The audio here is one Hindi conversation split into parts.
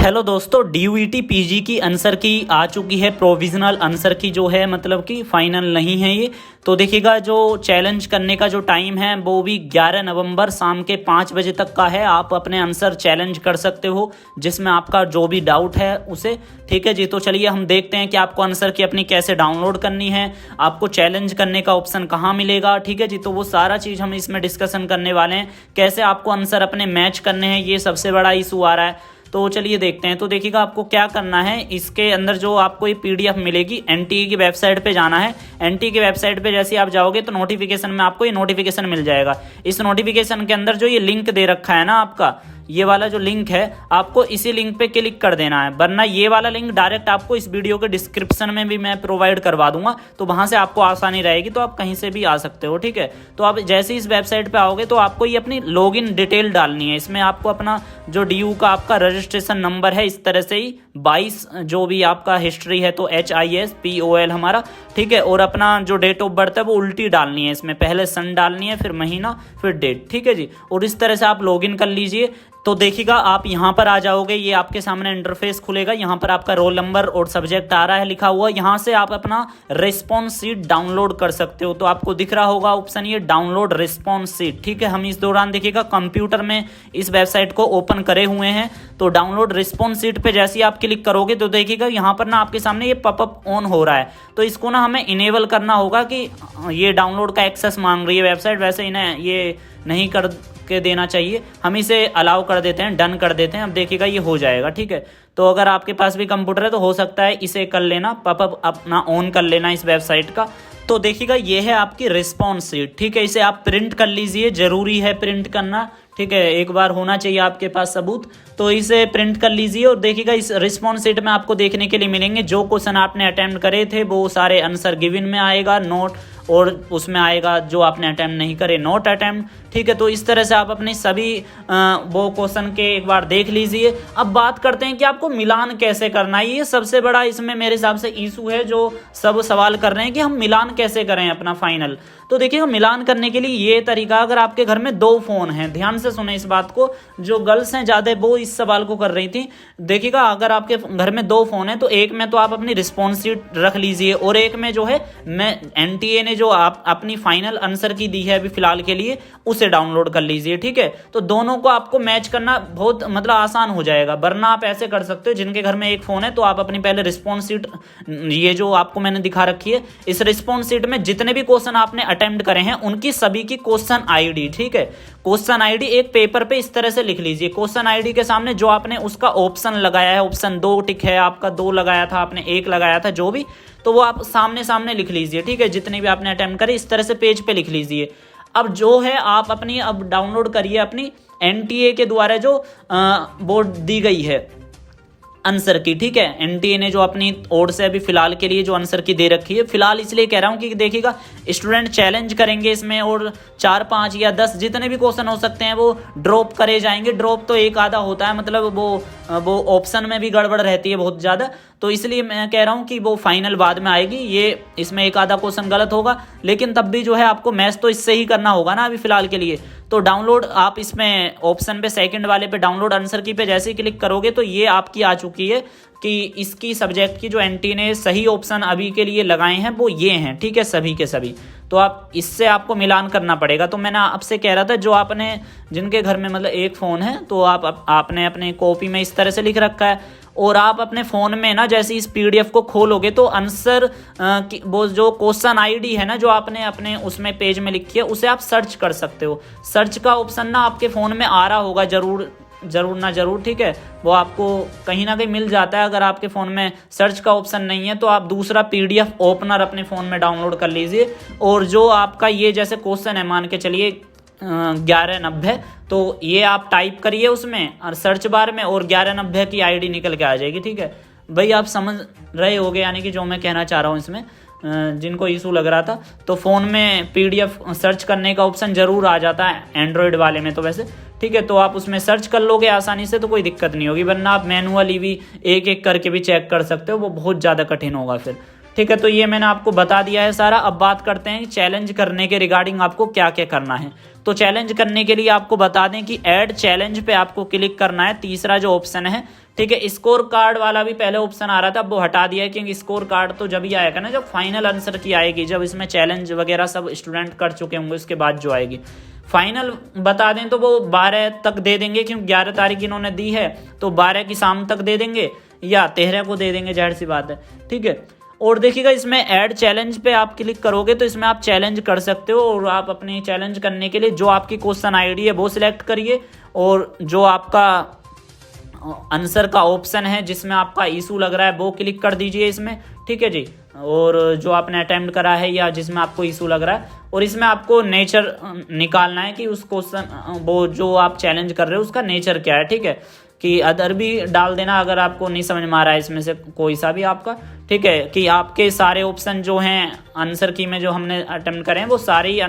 हेलो दोस्तों, DUET PG की आंसर की आ चुकी है। प्रोविजनल आंसर की जो है मतलब कि फाइनल नहीं है ये। तो देखिएगा जो चैलेंज करने का जो टाइम है वो भी 11 नवंबर शाम के 5 बजे तक का है। आप अपने आंसर चैलेंज कर सकते हो जिसमें आपका जो भी डाउट है उसे। ठीक है जी, तो चलिए हम देखते हैं कि आपको आंसर की अपनी कैसे डाउनलोड करनी है, आपको चैलेंज करने का ऑप्शन कहाँ मिलेगा। ठीक है जी, तो वो सारा चीज़ हम इसमें डिस्कशन करने वाले हैं। कैसे आपको आंसर अपने मैच करने हैं, ये सबसे बड़ा इशू आ रहा है। तो चलिए देखते हैं। तो देखिएगा आपको क्या करना है, इसके अंदर जो आपको ये PDF मिलेगी, NTA की वेबसाइट पे जाना है। NTA की वेबसाइट पे जैसे आप जाओगे तो नोटिफिकेशन में आपको ये नोटिफिकेशन मिल जाएगा। इस नोटिफिकेशन के अंदर जो ये लिंक दे रखा है ना, आपका ये वाला जो लिंक है, आपको इसी लिंक पे क्लिक कर देना है। वरना ये वाला लिंक डायरेक्ट आपको इस वीडियो के डिस्क्रिप्शन में भी मैं प्रोवाइड करवा दूंगा, तो वहाँ से आपको आसानी रहेगी, तो आप कहीं से भी आ सकते हो। ठीक है, तो आप जैसे इस वेबसाइट पे आओगे तो आपको ये अपनी लॉगिन डिटेल डालनी है। इसमें आपको अपना जो DU का आपका रजिस्ट्रेशन नंबर है, इस तरह से ही 22 जो भी आपका हिस्ट्री है तो HISPOL हमारा, ठीक है। और अपना जो डेट ऑफ बर्थ है वो उल्टी डालनी है, इसमें पहले सन डालनी है, फिर महीना, फिर डेट। ठीक है जी, और इस तरह से आप लॉगिन कर लीजिए। तो देखिएगा आप यहाँ पर आ जाओगे, ये आपके सामने इंटरफेस खुलेगा। यहाँ पर आपका रोल नंबर और सब्जेक्ट आ रहा है लिखा हुआ। यहाँ से आप अपना रिस्पॉन्स शीट डाउनलोड कर सकते हो। तो आपको दिख रहा होगा ऑप्शन ये डाउनलोड रिस्पॉन्स शीट। ठीक है, हम इस दौरान देखिएगा कंप्यूटर में इस वेबसाइट को ओपन करे हुए हैं। तो डाउनलोड रिस्पॉन्स शीट पे जैसे ही आप क्लिक करोगे तो देखिएगा यहाँ पर ना आपके सामने ये पॉपअप ऑन हो रहा है। तो इसको ना हमें इनेबल करना होगा कि ये डाउनलोड का एक्सेस मांग रही है वेबसाइट, वैसे इन्हें ये नहीं कर के देना चाहिए। हम इसे अलाउ कर देते हैं, डन कर देते हैं। अब देखिएगा ये हो जाएगा। ठीक है, तो अगर आपके पास भी कंप्यूटर है तो हो सकता है इसे कर लेना, पॉपअप अपना ऑन कर लेना इस वेबसाइट का। तो देखिएगा ये है आपकी रिस्पॉन्स शीट। ठीक है, इसे आप प्रिंट कर लीजिए, जरूरी है प्रिंट करना। ठीक है, एक बार होना चाहिए आपके पास सबूत, तो इसे प्रिंट कर लीजिए। और देखिएगा इस रिस्पॉन्स शीट में आपको देखने के लिए मिलेंगे जो क्वेश्चन आपने अटेम्प्ट करे थे वो सारे आंसर गिवन में आएगा, नोट, और उसमें आएगा जो आपने अटेम्प्ट नहीं करे नोट अटेम्प्ट। ठीक है, तो इस तरह से आप अपनी सभी वो क्वेश्चन के एक बार देख लीजिए। अब बात करते हैं कि आपको मिलान कैसे करना है। ये सबसे बड़ा इसमें मेरे हिसाब से इशू है, जो सब सवाल कर रहे हैं कि हम मिलान कैसे करें अपना फाइनल। तो देखिए मिलान करने के लिए ये तरीका, अगर आपके घर में 2 फ़ोन हैं, ध्यान से सुने इस बात को, जो गर्ल्स हैं ज़्यादा वो इस सवाल को कर रही थी। देखिएगा अगर आपके घर में 2 फ़ोन हैं तो एक में तो आप अपनी रिस्पॉन्स शीट रख लीजिए, और एक में जो है मैं NTA ने जो आप अपनी फाइनल आंसर की दी है अभी फिलहाल के लिए, उसे डाउनलोड कर लीजिए। ठीक है, तो दोनों को आपको मैच करना बहुत मतलब आसान हो जाएगा। वरना आप ऐसे कर सकते हो, जिनके घर में एक फ़ोन है तो आप अपनी पहले रिस्पॉन्स शीट, ये जो आपको मैंने दिखा रखी है, इस रिस्पॉन्स शीट में जितने भी क्वेश्चन आपने अटेम्प्ट करे हैं उनकी सभी की क्वेश्चन ID, ठीक है, क्वेश्चन ID एक पेपर पे इस तरह से लिख लीजिए। क्वेश्चन ID के सामने जो आपने उसका ऑप्शन लगाया है, ऑप्शन 2 टिक है आपका, 2 लगाया था आपने, 1 लगाया था, जो भी, तो वो आप सामने सामने लिख लीजिए। ठीक है, जितने भी आपने अटेम्प्ट करे इस तरह से पेज पे लिख लीजिए। अब जो है आप अपनी अब डाउनलोड करिए अपनी NTA के द्वारा जो वो दी गई है आंसर की। ठीक है, NTA ने जो अपनी ओर से अभी फिलहाल के लिए जो आंसर की दे रखी है, फिलहाल इसलिए कह रहा हूँ कि देखिएगा स्टूडेंट चैलेंज करेंगे इसमें, और 4, 5 या 10 जितने भी क्वेश्चन हो सकते हैं वो ड्रॉप करे जाएंगे। ड्रॉप तो एक आधा होता है, मतलब वो ऑप्शन में भी गड़बड़ रहती है बहुत ज़्यादा। तो इसलिए मैं कह रहा हूँ कि वो फाइनल बाद में आएगी। ये इसमें एक आधा क्वेश्चन गलत होगा, लेकिन तब भी जो है आपको मैच तो इससे ही करना होगा ना अभी फिलहाल के लिए। तो डाउनलोड आप इसमें ऑप्शन पे सेकंड वाले पे डाउनलोड आंसर की पे जैसे ही क्लिक करोगे तो ये आपकी आ चुकी है कि इसकी सब्जेक्ट की जो NTA ने सही ऑप्शन अभी के लिए लगाए हैं वो ये हैं। ठीक है, सभी के सभी। तो आप इससे आपको मिलान करना पड़ेगा। तो मैंने आपसे कह रहा था जो आपने, जिनके घर में मतलब एक फ़ोन है, तो आपने अपने कॉपी में इस तरह से लिख रखा है, और आप अपने फ़ोन में ना जैसे इस PDF को खोलोगे तो आंसर वो जो क्वेश्चन ID है ना जो आपने अपने उसमें पेज में लिखी है, उसे आप सर्च कर सकते हो। सर्च का ऑप्शन ना आपके फ़ोन में आ रहा होगा जरूर ना जरूर। ठीक है, वो आपको कहीं ना कहीं मिल जाता है। अगर आपके फ़ोन में सर्च का ऑप्शन नहीं है तो आप दूसरा PDF ओपनर अपने फ़ोन में डाउनलोड कर लीजिए, और जो आपका ये जैसे क्वेश्चन है, मान के चलिए 1190, तो ये आप टाइप करिए उसमें और सर्च बार में, और 1190 की ID निकल के आ जाएगी। ठीक है भाई, आप समझ रहे होगे यानी कि जो मैं कहना चाह रहा हूँ इसमें, जिनको इशू लग रहा था। तो फ़ोन में PDF सर्च करने का ऑप्शन ज़रूर आ जाता है एंड्रॉयड वाले में तो वैसे। ठीक है, तो आप उसमें सर्च कर लोगे आसानी से, तो कोई दिक्कत नहीं होगी। वरना आप मैनुअली भी एक एक करके भी चेक कर सकते हो, वो बहुत ज़्यादा कठिन होगा फिर। ठीक है, तो ये मैंने आपको बता दिया है सारा। अब बात करते हैं चैलेंज करने के रिगार्डिंग आपको क्या क्या करना है। तो चैलेंज करने के लिए आपको बता दें कि ऐड चैलेंज पे आपको क्लिक करना है, तीसरा जो ऑप्शन है। ठीक है, स्कोर कार्ड वाला भी पहले ऑप्शन आ रहा था, अब वो हटा दिया है, क्योंकि स्कोर कार्ड तो जब ही आएगा ना जब फाइनल आंसर की आएगी, जब इसमें चैलेंज वगैरह सब स्टूडेंट कर चुके होंगे उसके बाद जो आएगी। फाइनल बता दें तो वो 12 तक दे देंगे, क्योंकि 11 तारीख इन्होंने दी है, तो 12 की शाम तक दे देंगे या 13 को दे देंगे, जाहिर सी बात है। ठीक है, और देखिएगा इसमें ऐड चैलेंज पे आप क्लिक करोगे तो इसमें आप चैलेंज कर सकते हो, और आप अपने चैलेंज करने के लिए जो आपकी क्वेश्चन आईडी है वो सिलेक्ट करिए, और जो आपका आंसर का ऑप्शन है जिसमें आपका इशू लग रहा है वो क्लिक कर दीजिए इसमें। ठीक है जी, और जो आपने अटेम्प्ट करा है या जिसमें आपको इशू लग रहा है, और इसमें आपको नेचर निकालना है कि उस क्वेश्चन वो जो आप चैलेंज कर रहे हो उसका नेचर क्या है। ठीक है, कि अदर भी डाल देना अगर आपको नहीं समझ में आ रहा है इसमें से कोई सा भी आपका। ठीक है, कि आपके सारे ऑप्शन जो हैं आंसर की में जो हमने अटेम्प्ट करे हैं वो सारे ही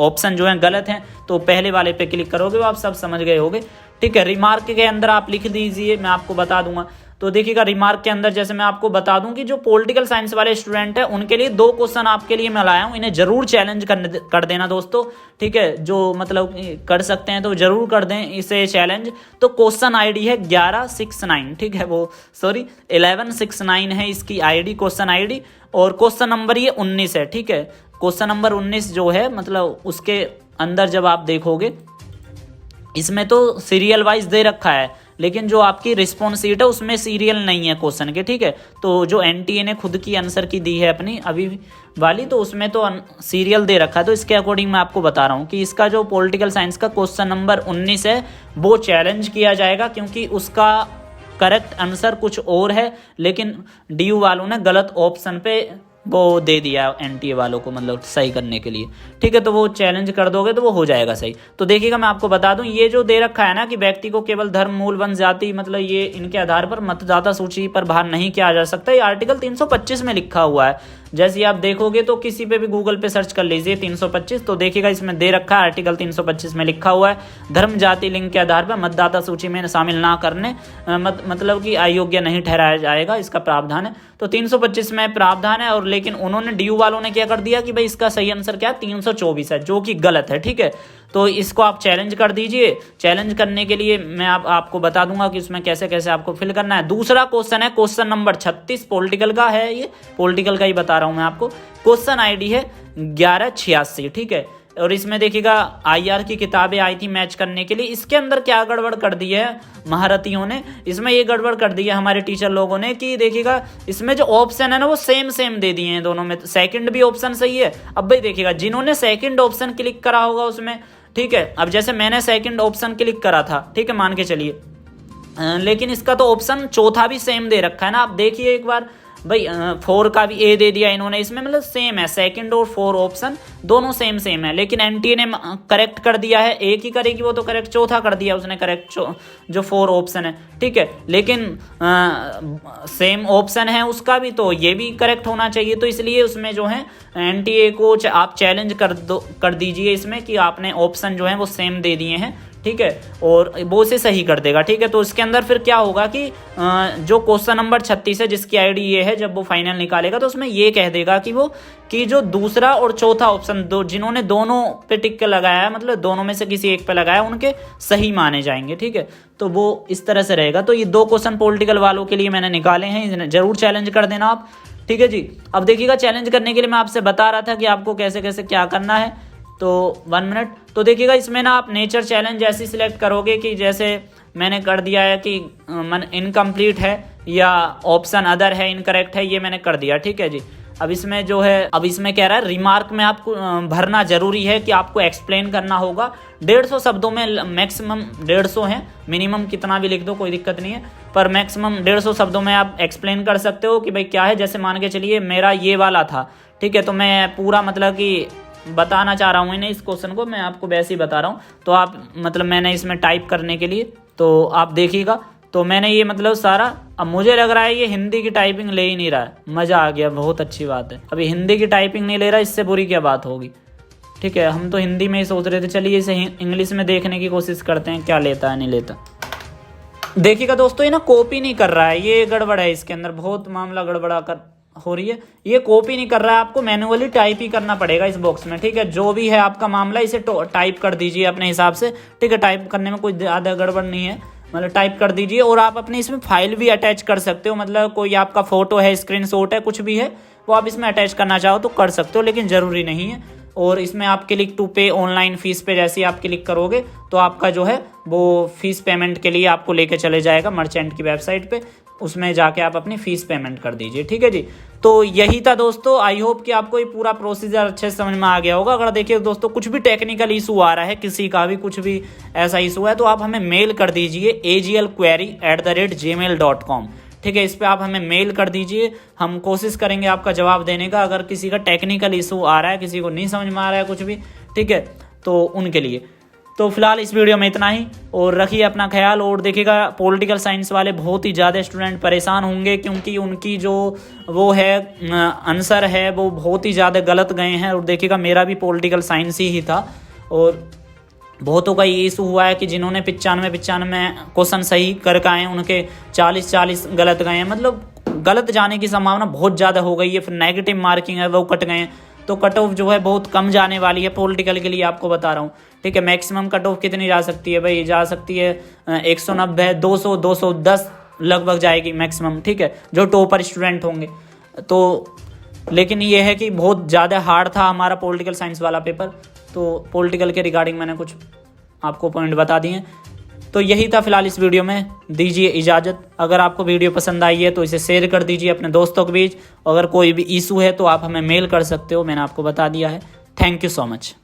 ऑप्शन जो हैं गलत हैं, तो पहले वाले पे क्लिक करोगे वो आप सब समझ गए होगे। ठीक है, रिमार्क के अंदर आप लिख दीजिए, मैं आपको बता दूंगा। तो देखिएगा रिमार्क के अंदर जैसे मैं आपको बता दूं कि जो पॉलिटिकल साइंस वाले स्टूडेंट हैं उनके लिए 2 क्वेश्चन आपके लिए मैं लाया हूं, इन्हें जरूर चैलेंज कर देना दोस्तों। ठीक है, जो मतलब कर सकते हैं तो जरूर कर दें इसे चैलेंज। तो क्वेश्चन आईडी है 1169, ठीक है, वो सॉरी 1169 है इसकी आईडी, क्वेश्चन आईडी, और क्वेश्चन नंबर ये 19 है। ठीक है, क्वेश्चन नंबर 19 जो है मतलब उसके अंदर जब आप देखोगे इसमें तो सीरियल वाइज दे रखा है, लेकिन जो आपकी रिस्पॉन्स सीट है उसमें सीरियल नहीं है क्वेश्चन के। ठीक है, तो जो एनटीए ने खुद की आंसर की दी है अपनी अभी वाली, तो उसमें तो सीरियल दे रखा है। तो इसके अकॉर्डिंग मैं आपको बता रहा हूँ कि इसका जो पॉलिटिकल साइंस का क्वेश्चन नंबर 19 है वो चैलेंज किया जाएगा, क्योंकि उसका करेक्ट आंसर कुछ और है, लेकिन डीयू वालों ने गलत ऑप्शन पे वो दे दिया एनटीए वालों को, मतलब सही करने के लिए। ठीक है, तो वो चैलेंज कर दोगे तो वो हो जाएगा सही। तो देखिएगा मैं आपको बता दूं, ये जो दे रखा है ना कि व्यक्ति को केवल धर्म, मूल, वंश, जाति, मतलब ये इनके आधार पर मतदाता सूची पर बाहर नहीं किया जा सकता, ये आर्टिकल 325 में लिखा हुआ है। जैसे आप देखोगे तो किसी पे भी गूगल पे सर्च कर लीजिए 325, तो देखिएगा इसमें दे रखा है आर्टिकल 325 में लिखा हुआ है धर्म, जाति, लिंग के आधार पर मतदाता सूची में शामिल ना करने मतलब कि अयोग्य नहीं ठहराया जाएगा, इसका प्रावधान है। तो 325 में प्रावधान है, और लेकिन उन्होंने डीयू वालों ने क्या कर दिया कि भाई इसका सही आंसर क्या है 324 है, जो कि गलत है। ठीक है, तो इसको आप चैलेंज कर दीजिए। चैलेंज करने के लिए मैं आपको बता दूंगा कि उसमें कैसे कैसे आपको फिल करना है। दूसरा क्वेश्चन है क्वेश्चन नंबर 36, पॉलिटिकल का है, ये पॉलिटिकल का ही बता रहा हूं मैं आपको। क्वेश्चन आईडी है 1186। ठीक है, और इसमें देखिएगा आईआर की किताबें आई थी मैच करने के लिए। इसके अंदर क्या गड़बड़ कर दी है महारथियों ने, इसमें ये गड़बड़ कर दी है हमारे टीचर लोगों ने कि देखिएगा इसमें जो ऑप्शन है ना वो सेम दे दिए हैं दोनों में। सेकंड भी ऑप्शन सही है। अब भाई देखिएगा जिन्होंने सेकंड ऑप्शन क्लिक करा होगा उसमें, ठीक है, अब जैसे मैंने सेकंड ऑप्शन क्लिक करा था, ठीक है, मान के चलिए, लेकिन इसका तो ऑप्शन चौथा भी सेम दे रखा है ना। आप देखिए एक बार भाई, 4 का भी ए दे दिया इन्होंने, इसमें मतलब सेम है, सेकंड और 4 ऑप्शन दोनों सेम है, लेकिन एनटीए ने करेक्ट कर दिया है, एक ही करेगी वो तो करेक्ट, चौथा कर दिया उसने करेक्ट जो 4 ऑप्शन है। ठीक है, लेकिन सेम ऑप्शन है उसका भी, तो ये भी करेक्ट होना चाहिए। तो इसलिए उसमें जो है एनटीए को आप चैलेंज कर दीजिए इसमें कि आपने ऑप्शन जो है वो सेम दे दिए हैं। ठीक है, और वो उसे सही कर देगा। ठीक है, तो इसके अंदर फिर क्या होगा कि जो क्वेश्चन नंबर 36 है जिसकी आईडी ये है, जब वो फाइनल निकालेगा तो उसमें ये कह देगा कि वो कि जो दूसरा और चौथा ऑप्शन जिन्होंने दोनों पे टिक लगाया है, मतलब दोनों में से किसी एक पे लगाया, उनके सही माने जाएंगे। ठीक है, तो वो इस तरह से रहेगा। तो ये 2 क्वेश्चन पॉलिटिकल वालों के लिए मैंने निकाले हैं, जरूर चैलेंज कर देना आप। ठीक है जी, अब देखिएगा चैलेंज करने के लिए मैं आपसे बता रहा था कि आपको कैसे कैसे क्या करना है, तो 1 मिनट। तो देखिएगा इसमें ना आप नेचर चैलेंज ऐसी सिलेक्ट करोगे कि जैसे मैंने कर दिया है कि इनकम्प्लीट है या ऑप्शन अदर है, इनकरेक्ट है, ये मैंने कर दिया। ठीक है जी, अब इसमें जो है, अब इसमें कह रहा है रिमार्क में आपको भरना जरूरी है कि आपको एक्सप्लेन करना होगा 150 शब्दों में, मैक्सिमम 150 है, मिनिमम कितना भी लिख दो कोई दिक्कत नहीं है, पर मैक्सिमम 150 शब्दों में आप एक्सप्लेन कर सकते हो कि भाई क्या है। जैसे मान के चलिए मेरा ये वाला था, ठीक है, तो मैं पूरा मतलब कि बताना चाह रहा हूँ इन्हें, इस क्वेश्चन को मैं आपको वैसे ही बता रहा हूँ। तो आप मतलब मैंने इसमें टाइप करने के लिए, तो आप देखिएगा, तो मैंने ये मतलब सारा, अब मुझे लग रहा है ये हिंदी की टाइपिंग ले ही नहीं रहा है, मज़ा आ गया, बहुत अच्छी बात है। अभी हिंदी की टाइपिंग नहीं ले रहा, इससे बुरी क्या बात होगी। ठीक है, हम तो हिंदी में ही सोच रहे थे, चलिए इसे इंग्लिश में देखने की कोशिश करते हैं क्या लेता है नहीं लेता। देखिएगा दोस्तों, ये ना कॉपी नहीं कर रहा है, ये गड़बड़ है इसके अंदर, बहुत मामला गड़बड़ा कर हो रही है, ये कॉपी नहीं कर रहा है, आपको मैनुअली टाइप ही करना पड़ेगा इस बॉक्स में, ठीक है। जो भी है आपका मामला इसे टाइप कर दीजिए अपने हिसाब से, ठीक है। टाइप करने में कोई ज़्यादा गड़बड़ नहीं है, मतलब टाइप कर दीजिए। और आप अपने इसमें फाइल भी अटैच कर सकते हो, मतलब कोई आपका फोटो है, स्क्रीनशॉट है, कुछ भी है वो आप इसमें अटैच करना चाहो तो कर सकते हो, लेकिन ज़रूरी नहीं है। और इसमें आप क्लिक टू पे ऑनलाइन फीस पे जैसे ही आप क्लिक करोगे तो आपका जो है वो फीस पेमेंट के लिए आपको लेके चले जाएगा मर्चेंट की वेबसाइट पे, उसमें जाके आप अपनी फ़ीस पेमेंट कर दीजिए, ठीक है जी। तो यही था दोस्तों, आई होप कि आपको ये पूरा प्रोसीजर अच्छे से समझ में आ गया होगा। अगर देखिए दोस्तों कुछ भी टेक्निकल इशू आ रहा है, किसी का भी कुछ भी ऐसा इशू है, तो आप हमें मेल कर दीजिए aglquery@gmail.com, ठीक है। इस पर आप हमें मेल कर दीजिए, हम कोशिश करेंगे आपका जवाब देने का। अगर किसी का टेक्निकल इशू आ रहा है, किसी को नहीं समझ में आ रहा है कुछ भी, ठीक है, तो उनके लिए। तो फिलहाल इस वीडियो में इतना ही, और रखिए अपना ख्याल। और देखिएगा पॉलिटिकल साइंस वाले बहुत ही ज़्यादा स्टूडेंट परेशान होंगे, क्योंकि उनकी जो वो है आंसर है वो बहुत ही ज़्यादा गलत गए हैं। और देखिएगा मेरा भी पॉलिटिकल साइंस ही था, और बहुतों का ये इशू हुआ है कि जिन्होंने 95 क्वेश्चन सही करके आए हैं उनके 40 गलत गए हैं, मतलब गलत जाने की संभावना बहुत ज़्यादा हो गई है। फिर नेगेटिव मार्किंग है वो कट गए हैं, तो कट ऑफ जो है बहुत कम जाने वाली है पॉलिटिकल के लिए, आपको बता रहा हूँ, ठीक है। मैक्सिमम कट ऑफ कितनी जा सकती है भाई, जा सकती है 190, 200, 210 लगभग जाएगी मैक्सिमम, ठीक है, जो टॉपर स्टूडेंट होंगे। तो लेकिन ये है कि बहुत ज़्यादा हार्ड था हमारा पॉलिटिकल साइंस वाला पेपर, तो पॉलिटिकल के रिगार्डिंग मैंने कुछ आपको पॉइंट बता दिए। तो यही था फिलहाल इस वीडियो में, दीजिए इजाज़त। अगर आपको वीडियो पसंद आई है तो इसे शेयर कर दीजिए अपने दोस्तों के बीच। अगर कोई भी इशू है तो आप हमें मेल कर सकते हो, मैंने आपको बता दिया है। Thank you so much.